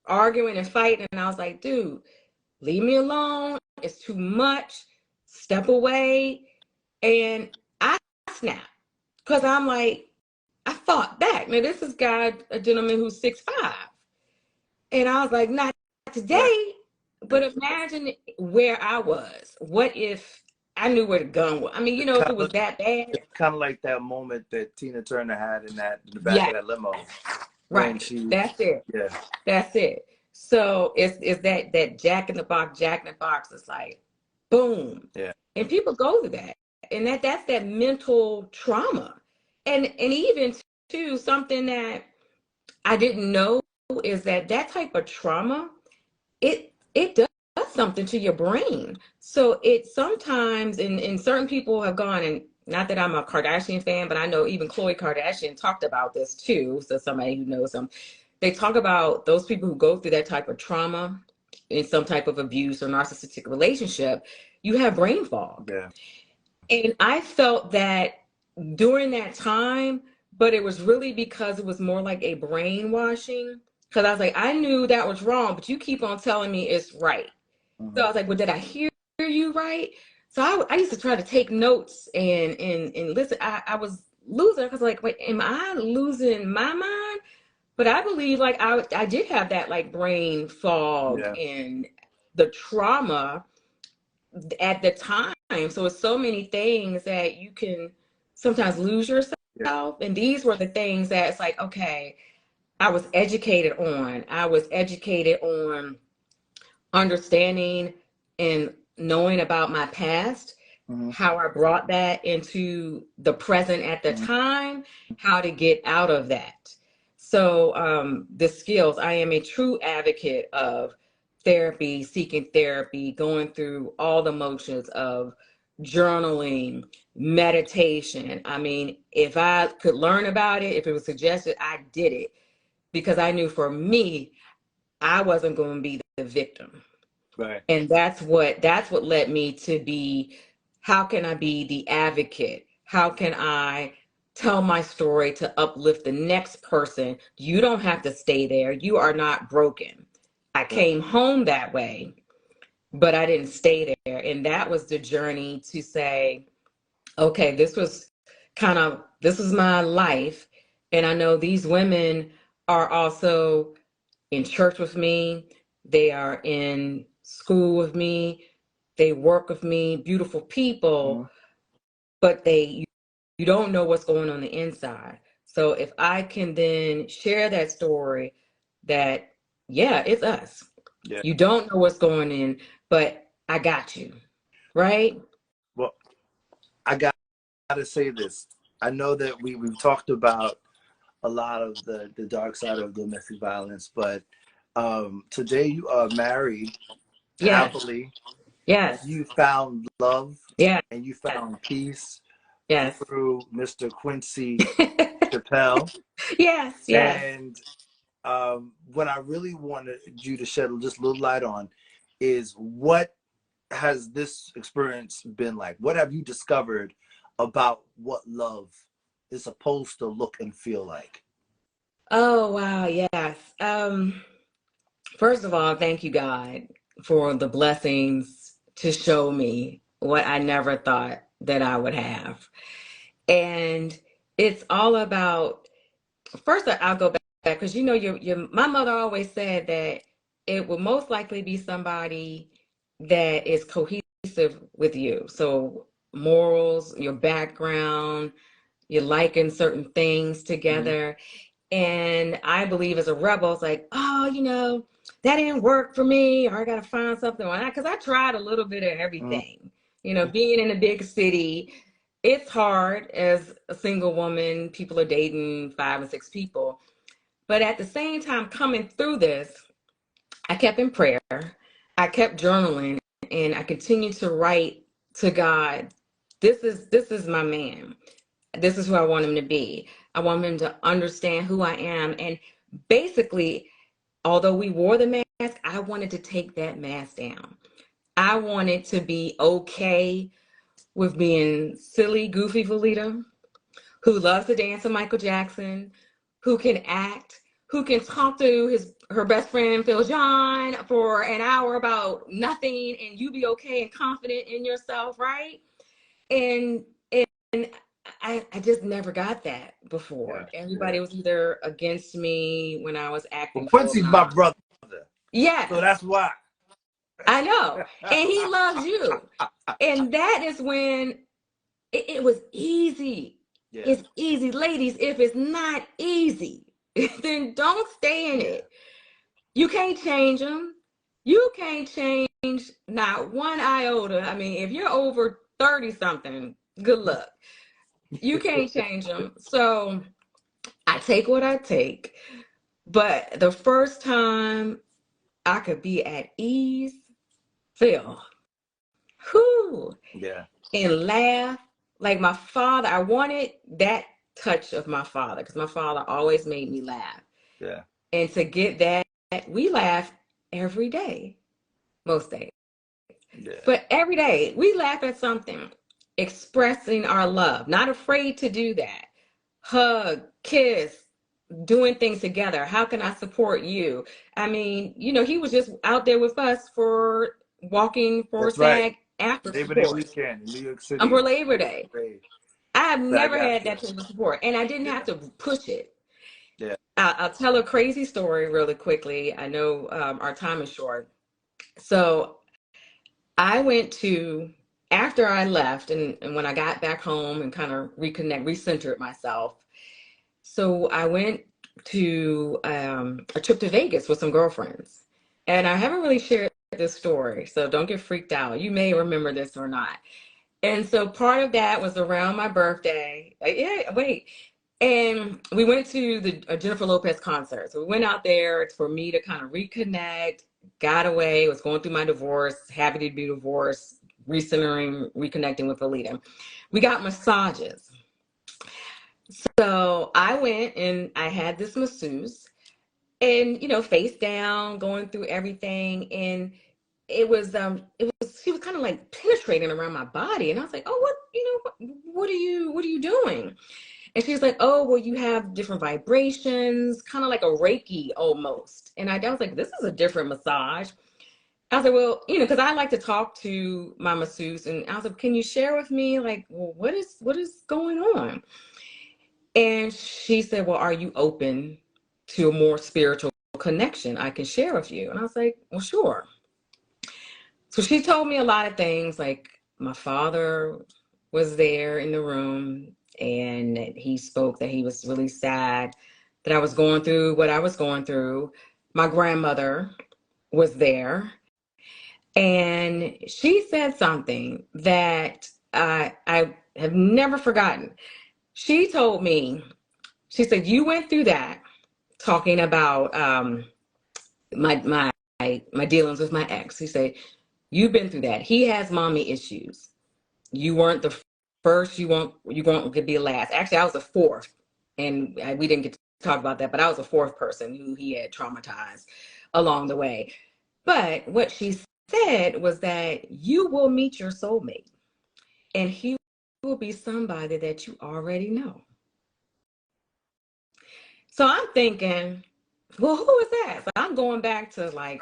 [SPEAKER 2] arguing and fighting, and I was like, dude, leave me alone. It's too much. Step away. And I snapped because I'm like, I fought back. Now, this is a gentleman who's 6'5". And I was like, not today. But imagine where I was. What if I knew where the gun was? I mean, if it was that bad.
[SPEAKER 1] It's kind of like that moment that Tina Turner had in the back of that limo.
[SPEAKER 2] Right. That's it. Yeah. That's it. So it's that Jack in the Box. It's like, boom.
[SPEAKER 1] Yeah.
[SPEAKER 2] And people go through that. And that's that mental trauma. And even too, something that I didn't know is that type of trauma, it does something to your brain. So it sometimes, and certain people have gone, and not that I'm a Kardashian fan, but I know even Khloe Kardashian talked about this too. So somebody who knows them, they talk about those people who go through that type of trauma in some type of abuse or narcissistic relationship, you have brain fog.
[SPEAKER 1] Yeah.
[SPEAKER 2] And I felt that during that time, but it was really because it was more like a brainwashing. Because I was like, I knew that was wrong, but you keep on telling me it's right. So I was like, well, did I hear you right? So I used to try to take notes and listen. I was losing because, like, wait, am I losing my mind? But I believe, like, I did have that, like, brain fog and the trauma at the time. So it's so many things that you can sometimes lose yourself. And these were the things that it's like, okay, I was educated on. I was educated on understanding and knowing about my past, how I brought that into the present at the time, how to get out of that. So the skills, I am a true advocate of therapy, seeking therapy, going through all the motions of journaling, meditation. I mean, if I could learn about it, if it was suggested, I did it because I knew for me, I wasn't going to be the victim.
[SPEAKER 1] Right.
[SPEAKER 2] And that's what led me to be, how can I be the advocate? How can I tell my story to uplift the next person? You don't have to stay there. You are not broken. I came home that way, but I didn't stay there. And that was the journey to say, okay, this was my life. And I know these women are also in church with me. They are in school with me. They work with me, beautiful people, but you don't know what's going on the inside. So if I can then share that story that, yeah, it's us. Yeah. You don't know what's going in, but I got you. Right?
[SPEAKER 1] Well, I got to say this. I know that we've talked about a lot of the dark side of domestic violence, but today you are married happily.
[SPEAKER 2] Yes.
[SPEAKER 1] You found love.
[SPEAKER 2] Yeah.
[SPEAKER 1] And you found peace.
[SPEAKER 2] Yes.
[SPEAKER 1] Through Mr. Quincy Chappelle.
[SPEAKER 2] Yes. Yes.
[SPEAKER 1] And what I really wanted you to shed just a little light on is, what has this experience been like? What have you discovered about what love is supposed to look and feel like?
[SPEAKER 2] Oh, wow. Yes. First of all, thank you, God, for the blessings to show me what I never thought that I would have. And it's all about, first I'll go back because my mother always said that it will most likely be somebody that is cohesive with you. So morals, your background, you're liking certain things together. And I believe as a rebel, it's like, oh, that didn't work for me, or I got to find something. Because I tried a little bit of everything. Being in a big city, it's hard as a single woman. People are dating 5 and 6 people. But at the same time, coming through this, I kept in prayer. I kept journaling, and I continued to write to God. This is my man. This is who I want him to be. I want him to understand who I am. And basically, although we wore the mask, I wanted to take that mask down. I wanted to be okay with being silly, goofy Valeta, who loves to dance to Michael Jackson, who can act, who can talk to her best friend Phil John for an hour about nothing, and you be okay and confident in yourself, right? And and I just never got that before. Everybody was either against me when I was acting full
[SPEAKER 1] Quincy's my
[SPEAKER 2] time.
[SPEAKER 1] brother.
[SPEAKER 2] Yes.
[SPEAKER 1] So that's why.
[SPEAKER 2] I know. And he loves you. And that is when it was easy. Yeah. It's easy. Ladies, if it's not easy, then don't stay in it. You can't change them. You can't change not one iota. I mean, if you're over 30 something, good luck. You can't change them. So I take what I take. But the first time I could be at ease, Phil, whoo, yeah, and laugh like my father. I wanted that touch of my father because my father always made me laugh. Yeah. And to get that, we laugh every day, most days. Yeah. But every day we laugh at something, expressing our love, not afraid to do that. Hug, kiss, doing things together. How can I support you? I mean, you know, he was just out there with us for walking for SAG right. After
[SPEAKER 1] Labor Day weekend in New York City.
[SPEAKER 2] For Labor Day. I have never had that type of support, and I didn't have to push it. Yeah. I'll tell a crazy story really quickly. I know our time is short. So I went to, after I left and when I got back home and kind of recentered myself. So I went to a trip to Vegas with some girlfriends. And I haven't really shared this story, so don't get freaked out. You may remember this or not. And so part of that was around my birthday. And we went to the Jennifer Lopez concert. So we went out there for me to kind of reconnect, got away, was going through my divorce, happy to be divorced, recentering, reconnecting with Valeta. We got massages. So I went and I had this masseuse and, you know, face down, going through everything. And she was kind of like penetrating around my body. And I was like, oh, what are you doing? And she's like, oh, well, you have different vibrations, kind of like a Reiki almost. And I was like, this is a different massage. I was like, well, you know, because I like to talk to my masseuse. And I was like, can you share with me, like, well, what is going on? And she said, well, are you open to a more spiritual connection I can share with you? And I was like, well, sure. So she told me a lot of things, like my father was there in the room and he spoke that he was really sad that I was going through what I was going through. My grandmother was there and she said something that I have never forgotten. She told me, she said, you went through that talking about my dealings with my ex. He said, you've been through that. He has mommy issues. You weren't the first. You won't be the last. Actually, I was the fourth, and we didn't get to talk about that. But I was the fourth person who he had traumatized along the way. But what she said was that you will meet your soulmate, and he will be somebody that you already know. So I'm thinking, well, who is that? So I'm going back to like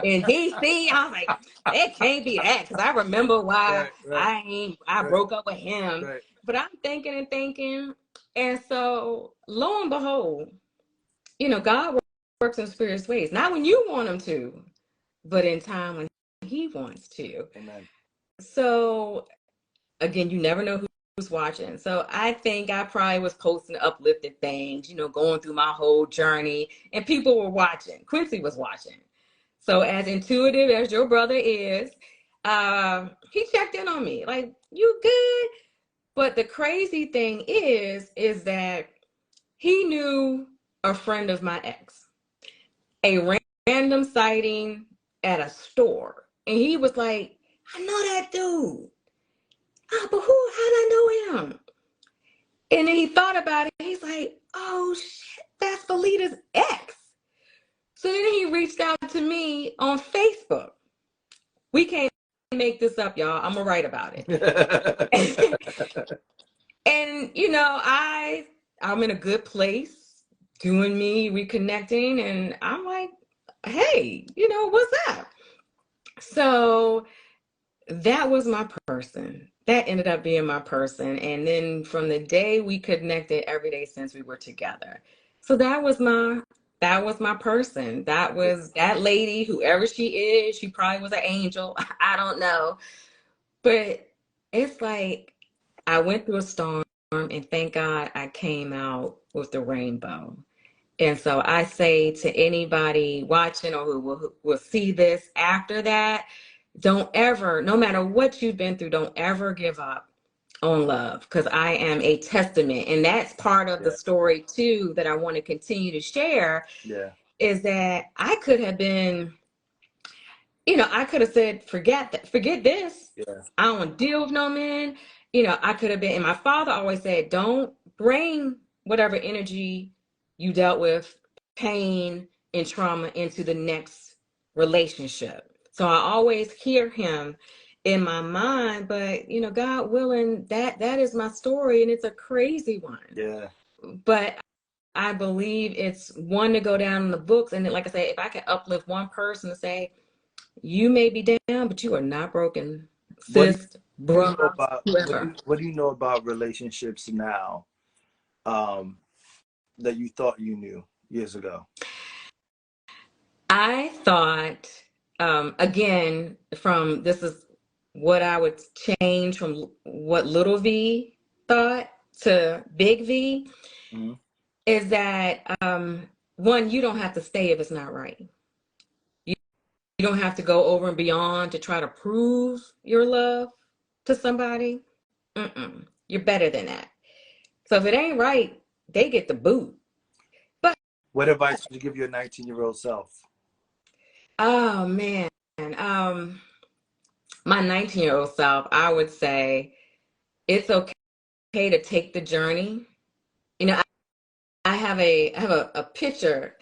[SPEAKER 2] in DC. I was like, it can't be that because I remember why I broke up with him. Right. But I'm thinking and thinking, and so lo and behold, you know, God works in mysterious ways. Not when you want him to, but in time when he wants to. Amen. So again, you never know who's watching. So I think I probably was posting uplifted things, you know, going through my whole journey, and people were watching. Quincy was watching. So as intuitive as your brother is, he checked in on me, like, you good? But the crazy thing is that he knew a friend of my ex, a random sighting at a store. And he was like, I know that dude. Oh, but how did I know him? And then he thought about it. He's like, oh shit, that's Valeta's ex. So then he reached out to me on Facebook. We can't make this up, y'all. I'm gonna write about it. And I'm in a good place, doing me, reconnecting, and I'm like, hey, what's up? So that was my person. That ended up being my person. And then from the day we connected, every day since, we were together. So that was my person. That was that lady, whoever she is. She probably was an angel. I don't know. But it's like I went through a storm, and thank God I came out with the rainbow. And so I say to anybody watching or who will see this after that, don't ever, no matter what you've been through, don't ever give up on love, because I am a testament. And that's part of the
[SPEAKER 1] Yeah.
[SPEAKER 2] story too that I want to continue to share,
[SPEAKER 1] Yeah.
[SPEAKER 2] is that I could have been, I could have said, forget that, forget this.
[SPEAKER 1] Yeah.
[SPEAKER 2] I don't want to deal with no man. I could have been, and my father always said, don't bring whatever energy you dealt with, pain and trauma, into the next relationship. So I always hear him in my mind, but God willing, that is my story, and it's a crazy one.
[SPEAKER 1] Yeah.
[SPEAKER 2] But I believe it's one to go down in the books. And then, like I say, if I can uplift one person to say, you may be down, but you are not broken,
[SPEAKER 1] What do
[SPEAKER 2] sis,
[SPEAKER 1] you know
[SPEAKER 2] bruh,
[SPEAKER 1] about
[SPEAKER 2] whoever.
[SPEAKER 1] what do you know about relationships now, um, that you thought you knew years ago?
[SPEAKER 2] I thought, again, from this is what I would change from what little V thought to big V,
[SPEAKER 1] Mm-hmm.
[SPEAKER 2] is that one, you don't have to stay if it's not right. You don't have to go over and beyond to try to prove your love to somebody. You're better than that. So if it ain't right, they get the boot. But
[SPEAKER 1] What advice would you give your 19-year-old self?
[SPEAKER 2] oh man, my 19-year-old self, I would say it's okay to take the journey. I have a picture.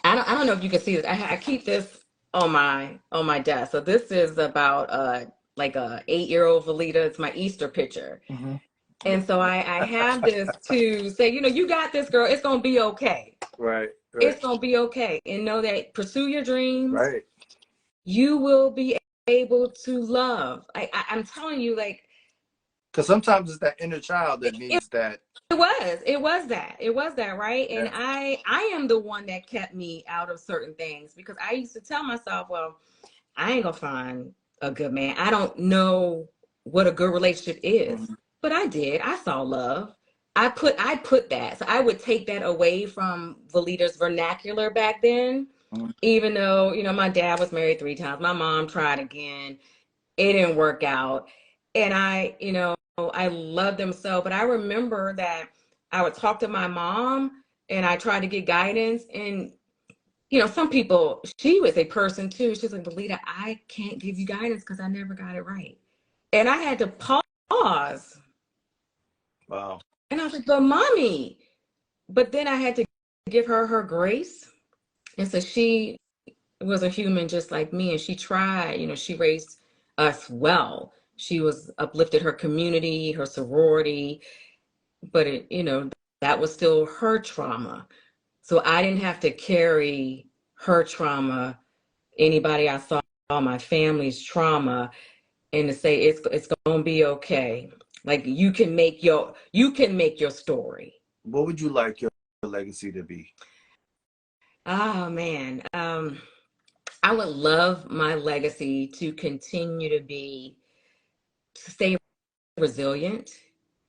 [SPEAKER 2] I don't know if you can see this. I keep this on my desk. So this is about like a 8-year-old Valeta. It's my Easter picture.
[SPEAKER 1] Mm-hmm.
[SPEAKER 2] And so I have this to say, you got this, girl. It's gonna be okay.
[SPEAKER 1] Right. Right.
[SPEAKER 2] It's gonna be okay. And know that pursue your dreams.
[SPEAKER 1] Right.
[SPEAKER 2] You will be able to love. I'm telling you, like,
[SPEAKER 1] Because sometimes it's that inner child that
[SPEAKER 2] it
[SPEAKER 1] needs that.
[SPEAKER 2] it was that, right? And
[SPEAKER 1] Yeah.
[SPEAKER 2] I am the one that kept me out of certain things, because I used to tell myself, well, I ain't gonna find a good man. I don't know what a good relationship is.
[SPEAKER 1] Mm-hmm.
[SPEAKER 2] But I did. I saw love. I put that. So I would take that away from Valeta's vernacular back then.
[SPEAKER 1] Mm-hmm.
[SPEAKER 2] Even though, my dad was married 3 times. My mom tried again. It didn't work out. And I loved them so. But I remember that I would talk to my mom and I tried to get guidance. And some people, she was a person too. She's like, Valeta, I can't give you guidance because I never got it right. And I had to pause.
[SPEAKER 1] Wow.
[SPEAKER 2] And I was like, but mommy. But then I had to give her grace. And so she was a human just like me. And she tried, she raised us well. She was uplifted her community, her sorority. But that was still her trauma. So I didn't have to carry her trauma, anybody I saw, my family's trauma, and to say it's gonna be okay. Like, you can make your story.
[SPEAKER 1] What would you like your legacy to be?
[SPEAKER 2] Oh man, I would love my legacy to continue to stay resilient.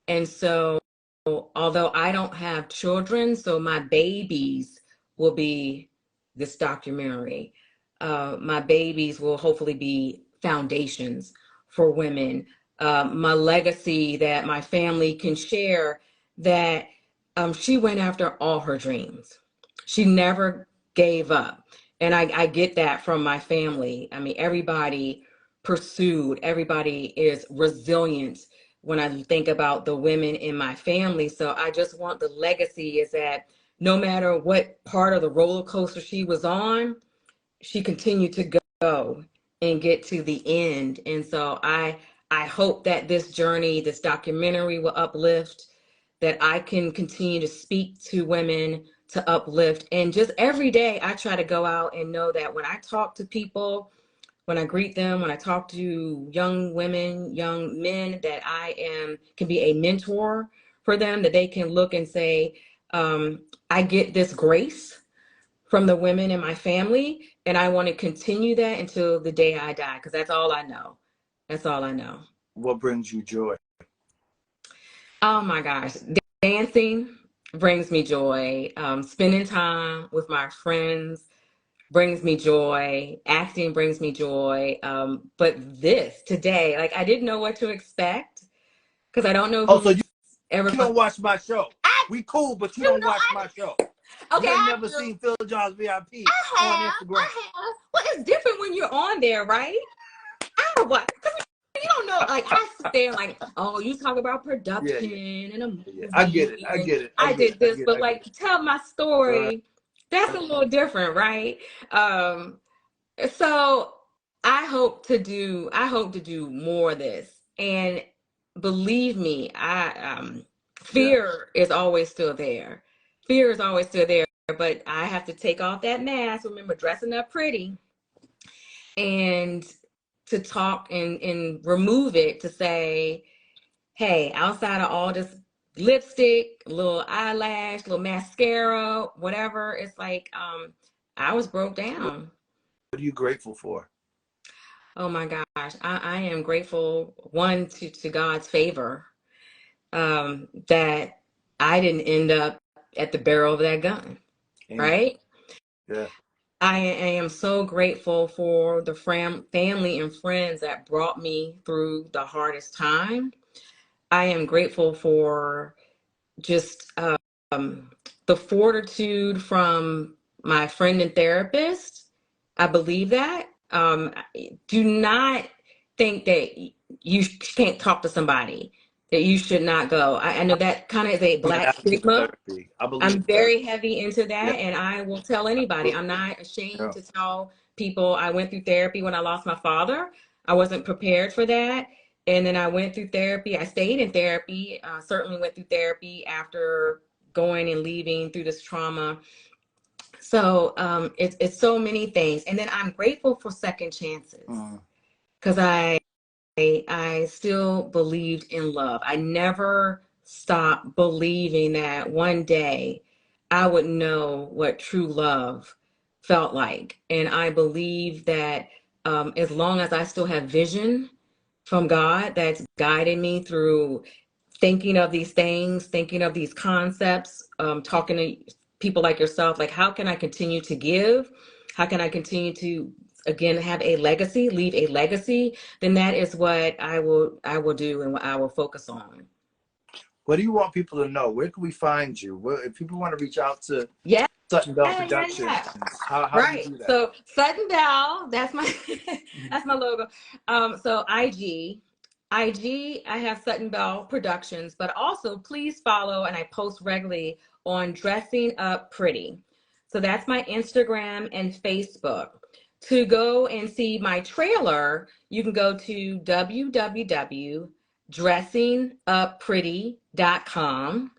[SPEAKER 2] And so, although I don't have children, so my babies will be this documentary. My babies will hopefully be foundations for women. My legacy that my family can share, that she went after all her dreams. She never gave up. And I get that from my family. I mean, everybody pursued, everybody is resilient. when I think about the women in my family. So I just want the legacy is that no matter what part of the roller coaster she was on, she continued to go and get to the end. And so I hope that this journey, this documentary will uplift, that I can continue to speak to women to uplift. And just every day I try to go out and know that when I talk to people, when I greet them, when I talk to young women, young men, that can be a mentor for them, that they can look and say, I get this grace from the women in my family, and I want to continue that until the day I die, because that's all I know. That's all I know.
[SPEAKER 1] What brings you joy?
[SPEAKER 2] Oh my gosh. Dancing brings me joy. Spending time with my friends brings me joy. Acting brings me joy. But this today, like I didn't know what to expect because I don't know
[SPEAKER 1] Oh, so
[SPEAKER 2] who's ever.
[SPEAKER 1] you don't watch my show. We cool, but you don't watch my show.
[SPEAKER 2] Okay,
[SPEAKER 1] You've never seen Phil John's VIP on Instagram.
[SPEAKER 2] I have. Well, it's different when you're on there, right? I don't know what. You don't know, like I sit there like, oh, you talk about production and a movie.
[SPEAKER 1] Yeah. I get it.
[SPEAKER 2] I did this, but like to tell my story, that's a little different, right? So I hope to do more of this. And believe me, fear is always still there. Fear is always still there, but I have to take off that mask. Remember, dressing up pretty, and to talk and remove it, to say, hey, outside of all this lipstick, little eyelash, little mascara, whatever, it's like I was broke down.
[SPEAKER 1] What are you grateful for?
[SPEAKER 2] Oh my gosh, I am grateful, one, to God's favor, that I didn't end up at the barrel of that gun. Amen. Right?
[SPEAKER 1] Yeah.
[SPEAKER 2] I am so grateful for the family and friends that brought me through the hardest time. I am grateful for just the fortitude from my friend and therapist. I believe that. Do not think that you can't talk to somebody, that you should not go. I know that kind of is a Black stigma. I'm very heavy into that, and I will tell anybody. I'm not ashamed to tell people I went through therapy when I lost my father. I wasn't prepared for that. And then I went through therapy. I stayed in therapy, certainly went through therapy after going and leaving through this trauma. So it's so many things. And then I'm grateful for second chances, because I still believed in love. I never stopped believing that one day I would know what true love felt like. And I believe that as long as I still have vision from God that's guided me through thinking of these things, thinking of these concepts, talking to people like yourself, like how can I continue to give? How can I continue to, again, have a legacy, leave a legacy? Then that is what I will do and what I will focus on.
[SPEAKER 1] What do you want people to know? Where can we find you? If people want to reach out to SuttonBelleProductions, how do you do that?
[SPEAKER 2] So Sutton Belle, that's my that's my logo. So IG, I have Sutton Belle Productions, but also please follow, and I post regularly on Dressing Up Pretty. So that's my Instagram and Facebook. To go and see my trailer, you can go to www.DressingUpPretty.com.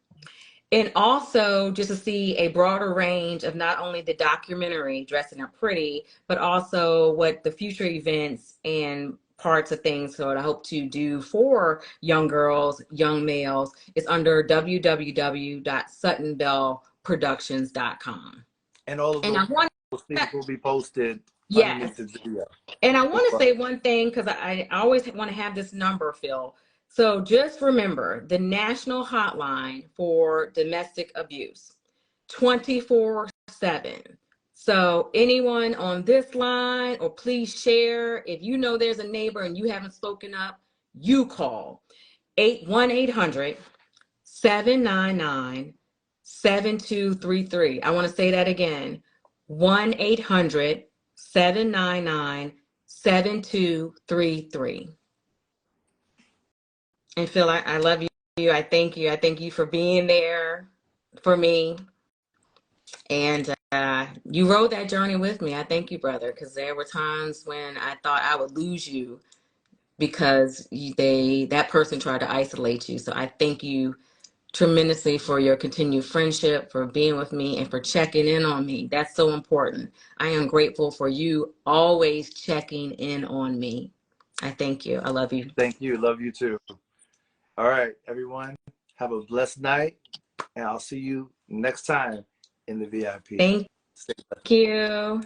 [SPEAKER 2] And also just to see a broader range of not only the documentary, Dressing Up Pretty, but also what the future events and parts of things that I hope to do for young girls, young males, is under www.SuttonBelleProductions.com.
[SPEAKER 1] And all of those things will be posted underneath the video.
[SPEAKER 2] And I want to say one thing, because I always want to have this number, Phil. So just remember the national hotline for domestic abuse, 24/7. So anyone on this line, or please share, if you know there's a neighbor and you haven't spoken up, you call 1-800-799-7233. I want to say that again, 1-800-799-7233. And Phil, I love you. I thank you. I thank you for being there for me. And you rode that journey with me. I thank you, brother, because there were times when I thought I would lose you because that person tried to isolate you. So I thank you tremendously for your continued friendship, for being with me, and for checking in on me. That's so important. I am grateful for you always checking in on me. I thank you. I love you.
[SPEAKER 1] Thank you. Love you too. All right, everyone. Have a blessed night, and I'll see you next time in the VIP.
[SPEAKER 2] Thank you.